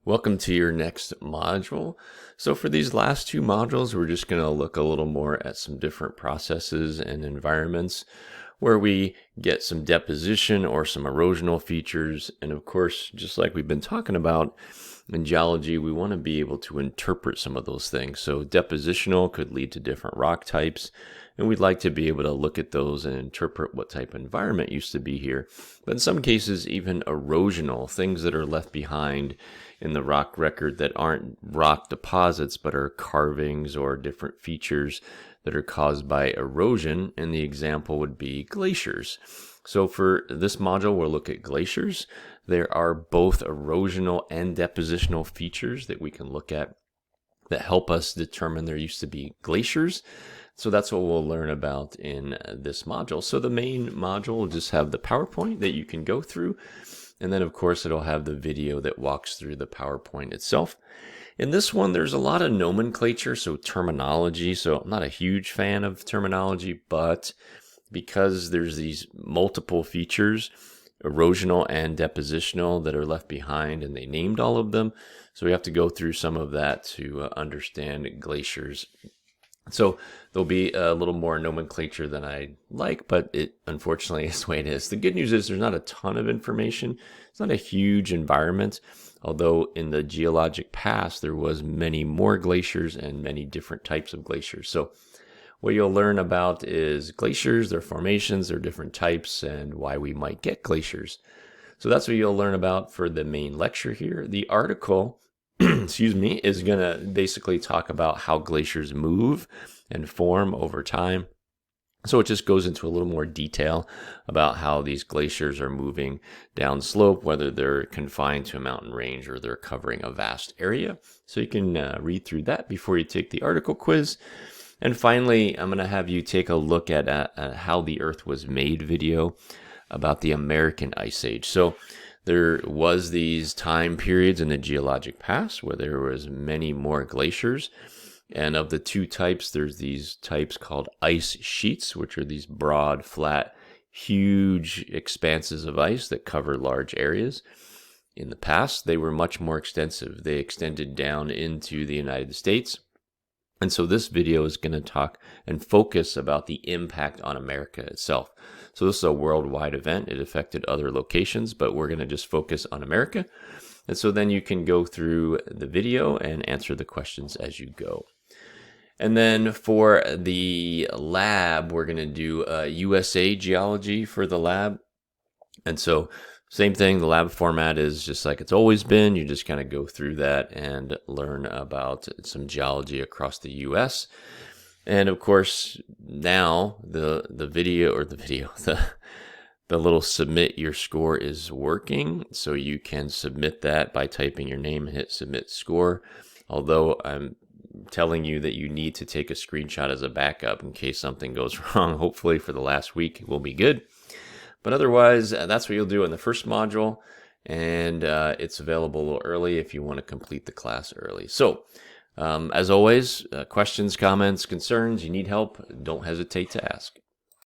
Welcome to your next module. So for these last two modules, we're just going to look a little more at some different processes and environments where we get some deposition or some erosional features. And of course, just like we've been talking about in geology, we want to be able to interpret some of those things. So depositional could lead to different rock types, and we'd like to be able to look at those and interpret what type of environment used to be here. But in some cases, even erosional, things that are left behind in the rock record that aren't rock deposits but are carvings or different features that are caused by erosion, and the example would be glaciers. So for this module, we'll look at glaciers. There are both erosional and depositional features that we can look at that help us determine there used to be glaciers. So that's what we'll learn about in this module. So the main module will just have the PowerPoint that you can go through. And then, of course, it'll have the video that walks through the PowerPoint itself. In this one, there's a lot of nomenclature, so terminology. So I'm not a huge fan of terminology, but because there's these multiple features, erosional and depositional, that are left behind, and they named all of them. So we have to go through some of that to understand glaciers. So there'll be a little more nomenclature than I like, but it unfortunately is the way it is. The good news is there's not a ton of information. It's not a huge environment, although in the geologic past there was many more glaciers and many different types of glaciers. So what you'll learn about is glaciers, their formations, their different types, and why we might get glaciers. So that's what you'll learn about for the main lecture here. The article excuse me, is going to basically talk about how glaciers move and form over time. So it just goes into a little more detail about how these glaciers are moving down slope, whether they're confined to a mountain range or they're covering a vast area. So you can read through that before you take the article quiz. And finally, I'm going to have you take a look at how the Earth was made video about the American Ice Age. So there was these time periods in the geologic past where there was many more glaciers. And of the two types, there's these types called ice sheets, which are these broad, flat, huge expanses of ice that cover large areas. In the past, they were much more extensive. They extended down into the United States. And so this video is going to talk and focus about the impact on America itself. So this is a worldwide event. It affected other locations, but we're going to just focus on America. And so then you can go through the video and answer the questions as you go. And then for the lab, we're going to do USA geology for the lab. And so same thing, the lab format is just like it's always been. You just kind of go through that and learn about some geology across the US. And of course, now the little submit your score is working. So you can submit that by typing your name and hit submit score. Although I'm telling you that you need to take a screenshot as a backup in case something goes wrong. Hopefully for the last week it will be good. But otherwise, that's what you'll do in the first module, and it's available a little early if you want to complete the class early. So, as always, questions, comments, concerns, you need help, don't hesitate to ask.